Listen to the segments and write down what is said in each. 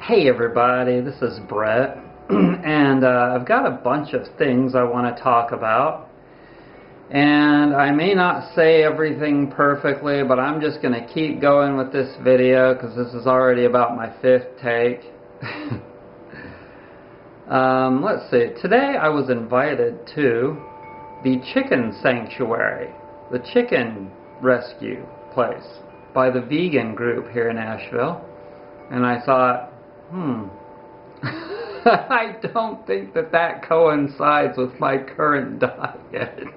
Hey everybody, this is Brett, and I've got a bunch of things I want to talk about, and I may not say everything perfectly, but I'm just going to keep going with this video because this is already about my fifth take. Let's see, today I was invited to the chicken sanctuary, the chicken rescue place by the vegan group here in Asheville, and I thought, I don't think that coincides with my current diet.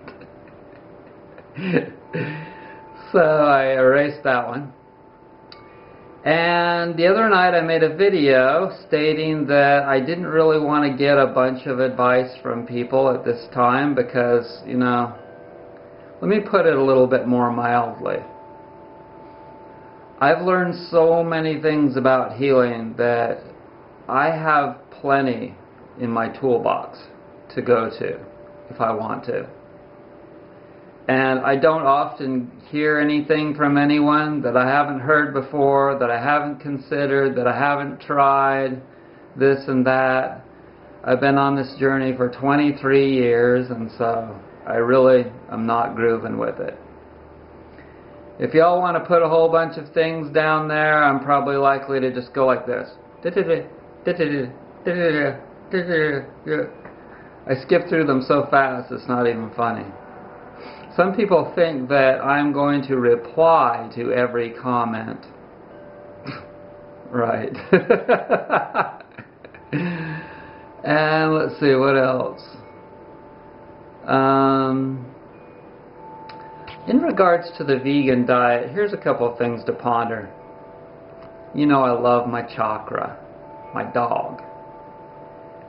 So I erased that one. And the other night I made a video stating that I didn't really want to get a bunch of advice from people at this time because, you know, let me put it a little bit more mildly. I've learned so many things about healing that I have plenty in my toolbox to go to if I want to. And I don't often hear anything from anyone that I haven't heard before, that I haven't considered, that I haven't tried, this and that. I've been on this journey for 23 years, and so I really am not grooving with it. If y'all want to put a whole bunch of things down there, I'm probably likely to just go like this. I skip through them so fast it's not even funny. Some people think that I'm going to reply to every comment. Right. And let's see, what else? In regards to the vegan diet, here's a couple of things to ponder. You know I love my chakra, my dog.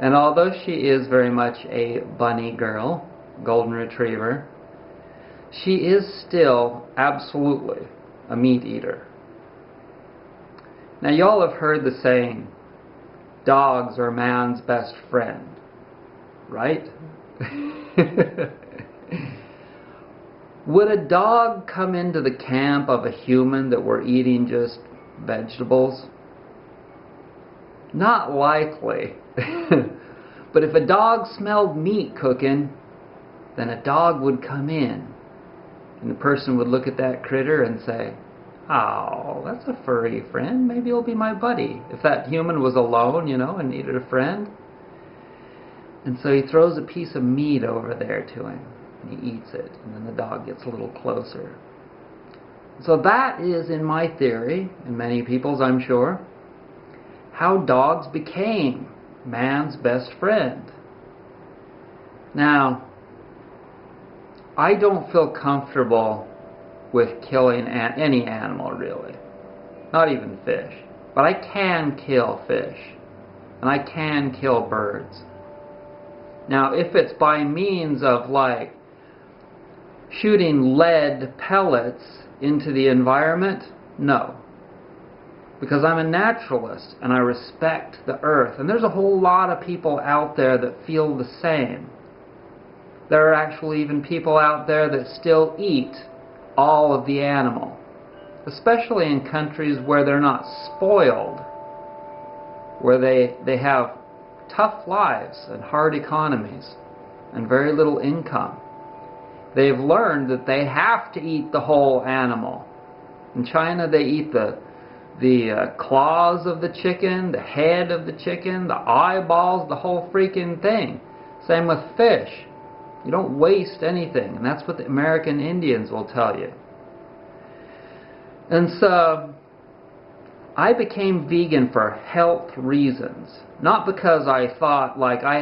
And although she is very much a bunny girl, golden retriever, she is still absolutely a meat eater. Now y'all have heard the saying, dogs are man's best friend, right? Would a dog come into the camp of a human that were eating just vegetables? Not likely. But if a dog smelled meat cooking, then a dog would come in. And the person would look at that critter and say, oh, that's a furry friend. Maybe he'll be my buddy. If that human was alone, you know, and needed a friend. And so he throws a piece of meat over there to him. And he eats it. And then the dog gets a little closer. So that is, in my theory, and many people's I'm sure, how dogs became man's best friend. Now, I don't feel comfortable with killing any animal, really. Not even fish. But I can kill fish. And I can kill birds. Now, if it's by means of, like, shooting lead pellets into the environment, no. Because I'm a naturalist and I respect the earth. And there's a whole lot of people out there that feel the same. There are actually even people out there that still eat all of the animal. Especially in countries where they're not spoiled. Where they have tough lives and hard economies and very little income. They've learned that they have to eat the whole animal. In China they eat the claws of the chicken, the head of the chicken, the eyeballs, the whole freaking thing. Same with fish. You don't waste anything, and that's what the American Indians will tell you. And so I became vegan for health reasons, not because I thought like I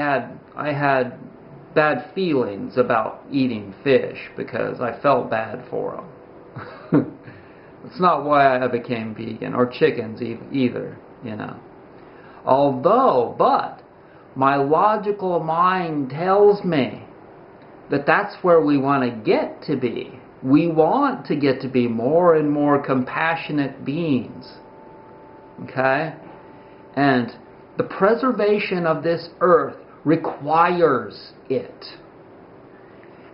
had bad feelings about eating fish because I felt bad for them. It's not why I became vegan, or chickens either, you know. But my logical mind tells me that that's where we want to get to be. We want to get to be more and more compassionate beings. Okay? And the preservation of this earth requires it.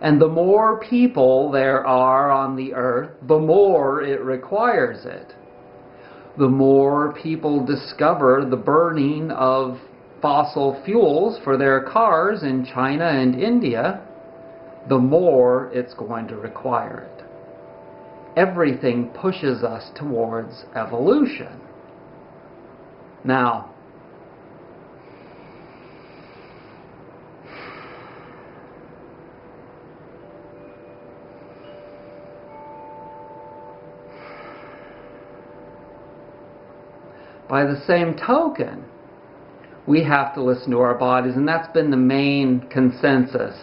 And the more people there are on the earth, the more it requires it. the more people discover the burning of fossil fuels for their cars in China and India, the more it's going to require it. Everything pushes us towards evolution. Now, by the same token, we have to listen to our bodies, and that's been the main consensus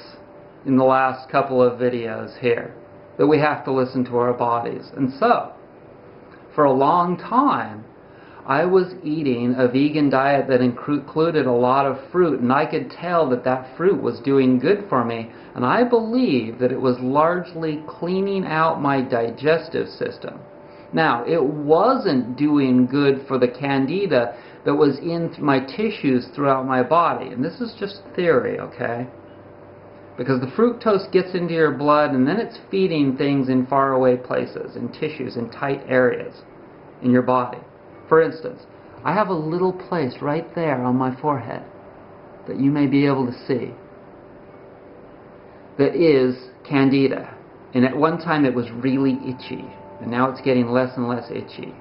in the last couple of videos here, that we have to listen to our bodies. And so, for a long time, I was eating a vegan diet that included a lot of fruit, and I could tell that that fruit was doing good for me, and I believe that it was largely cleaning out my digestive system. Now, it wasn't doing good for the candida that was in my tissues throughout my body, and this is just theory, okay? Because the fructose gets into your blood, and then it's feeding things in faraway places, in tissues, in tight areas in your body. For instance, I have a little place right there on my forehead that you may be able to see that is candida. And at one time it was really itchy, and now it's getting less and less itchy.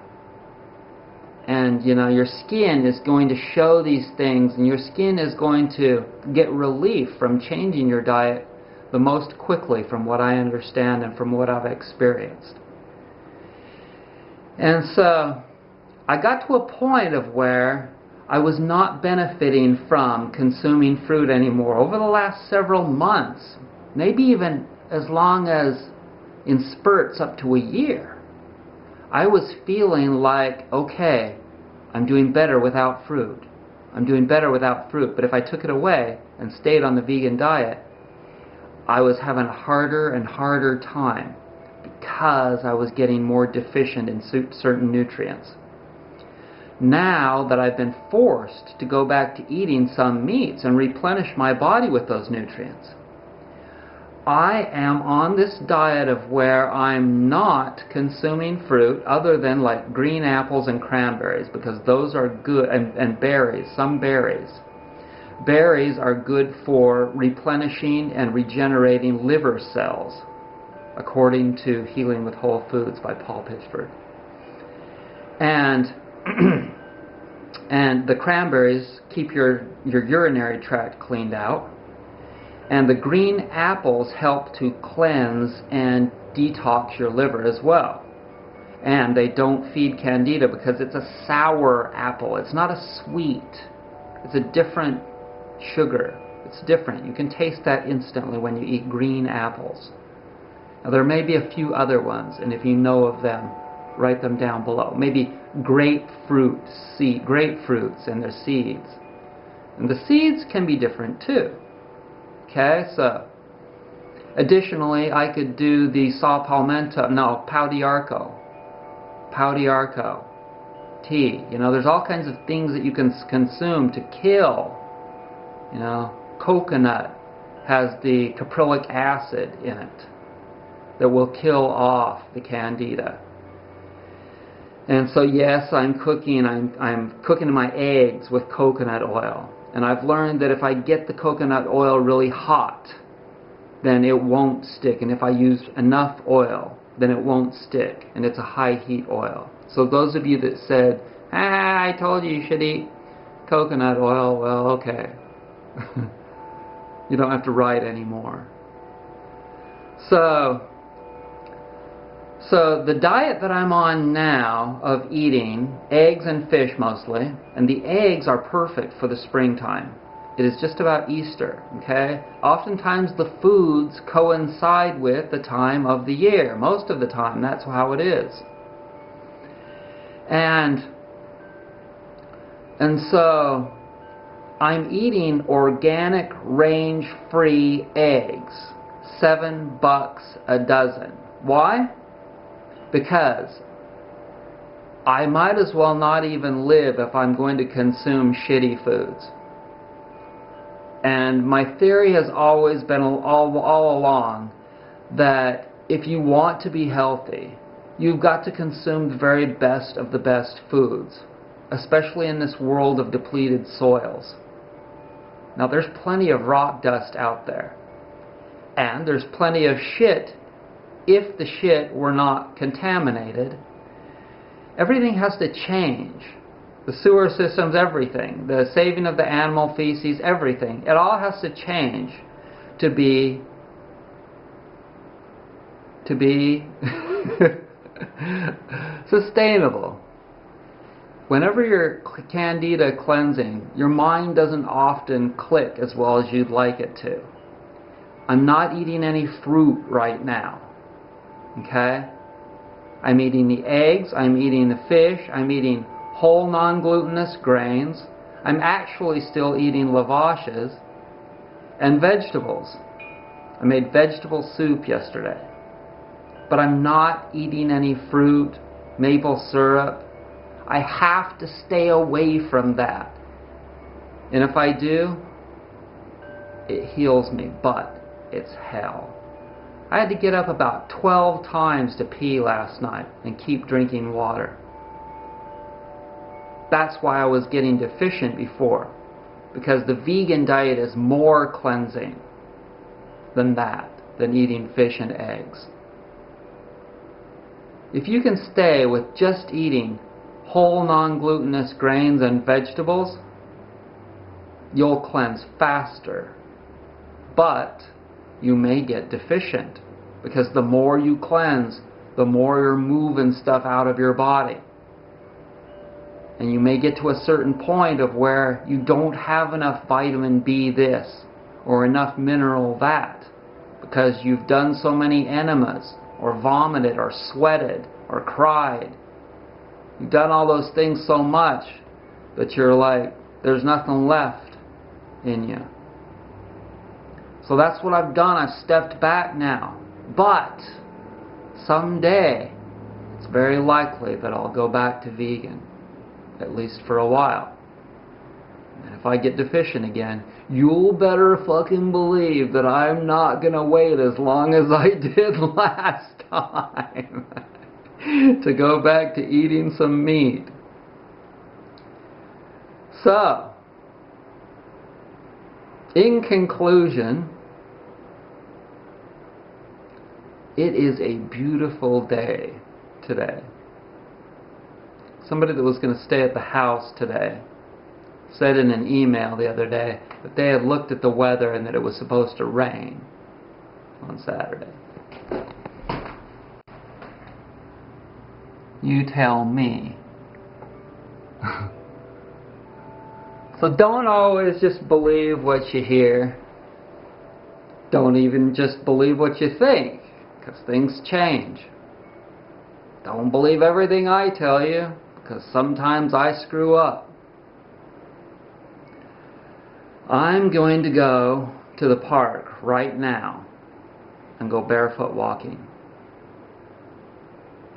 And you know, your skin is going to show these things, and your skin is going to get relief from changing your diet the most quickly, from what I understand and from what I've experienced. And so I got to a point of where I was not benefiting from consuming fruit anymore. Over the last several months, maybe even as long as in spurts up to a year, I was feeling like, okay, I'm doing better without fruit. I'm doing better without fruit. But if I took it away and stayed on the vegan diet, I was having a harder and harder time because I was getting more deficient in certain nutrients. Now that I've been forced to go back to eating some meats and replenish my body with those nutrients, I am on this diet of where I'm not consuming fruit other than like green apples and cranberries, because those are good, and berries, some berries. Berries are good for replenishing and regenerating liver cells, according to Healing with Whole Foods by Paul Pitchford. And and the cranberries keep your urinary tract cleaned out. And the green apples help to cleanse and detox your liver as well. And they don't feed candida because it's a sour apple. It's not a sweet. It's a different sugar. It's different. You can taste that instantly when you eat green apples. Now, there may be a few other ones, and if you know of them, write them down below. Maybe grapefruits and their seeds. And the seeds can be different too. Okay, so additionally, I could do the Paudiarco tea. You know, there's all kinds of things that you can consume to kill. You know, coconut has the caprylic acid in it that will kill off the candida. And so yes, I'm cooking my eggs with coconut oil. And I've learned that if I get the coconut oil really hot, then it won't stick. And if I use enough oil, then it won't stick. And it's a high heat oil. So those of you that said, I told you should eat coconut oil, well, okay. You don't have to write anymore. So the diet that I'm on now of eating eggs and fish mostly, and the eggs are perfect for the springtime. It is just about Easter, okay? Oftentimes the foods coincide with the time of the year. Most of the time, that's how it is. And so I'm eating organic range-free eggs, $7 a dozen. Why? Because I might as well not even live if I'm going to consume shitty foods. And my theory has always been all along that if you want to be healthy, you've got to consume the very best of the best foods, especially in this world of depleted soils. Now there's plenty of rock dust out there, and there's plenty of shit if the shit were not contaminated. Everything has to change. The sewer systems, everything. The saving of the animal feces, everything. It all has to change to be sustainable. Whenever you're Candida cleansing, your mind doesn't often click as well as you'd like it to. I'm not eating any fruit right now. Okay? I'm eating the eggs, I'm eating the fish, I'm eating whole non-glutinous grains. I'm actually still eating lavages and vegetables. I made vegetable soup yesterday. But I'm not eating any fruit, maple syrup. I have to stay away from that. And if I do, it heals me, but it's hell. I had to get up about 12 times to pee last night and keep drinking water. That's why I was getting deficient before, because the vegan diet is more cleansing than eating fish and eggs. If you can stay with just eating whole non-glutinous grains and vegetables, you'll cleanse faster. But you may get deficient, because the more you cleanse, the more you're moving stuff out of your body. And you may get to a certain point of where you don't have enough vitamin B this or enough mineral that, because you've done so many enemas or vomited or sweated or cried. You've done all those things so much that you're like, there's nothing left in you. So that's what I've done. I've stepped back now. But someday, it's very likely that I'll go back to vegan, at least for a while. And if I get deficient again, you'll better fucking believe that I'm not going to wait as long as I did last time to go back to eating some meat. So, in conclusion, it is a beautiful day today. Somebody that was going to stay at the house today said in an email the other day that they had looked at the weather and that it was supposed to rain on Saturday. You tell me. So don't always just believe what you hear. Don't even just believe what you think, because things change. Don't believe everything I tell you, because sometimes I screw up. I'm going to go to the park right now and go barefoot walking.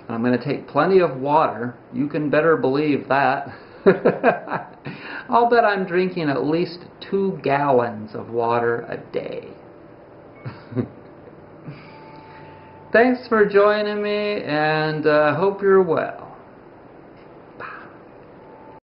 I'm going to take plenty of water. You can better believe that. I'll bet I'm drinking at least 2 gallons of water a day. Thanks for joining me, and hope you're well.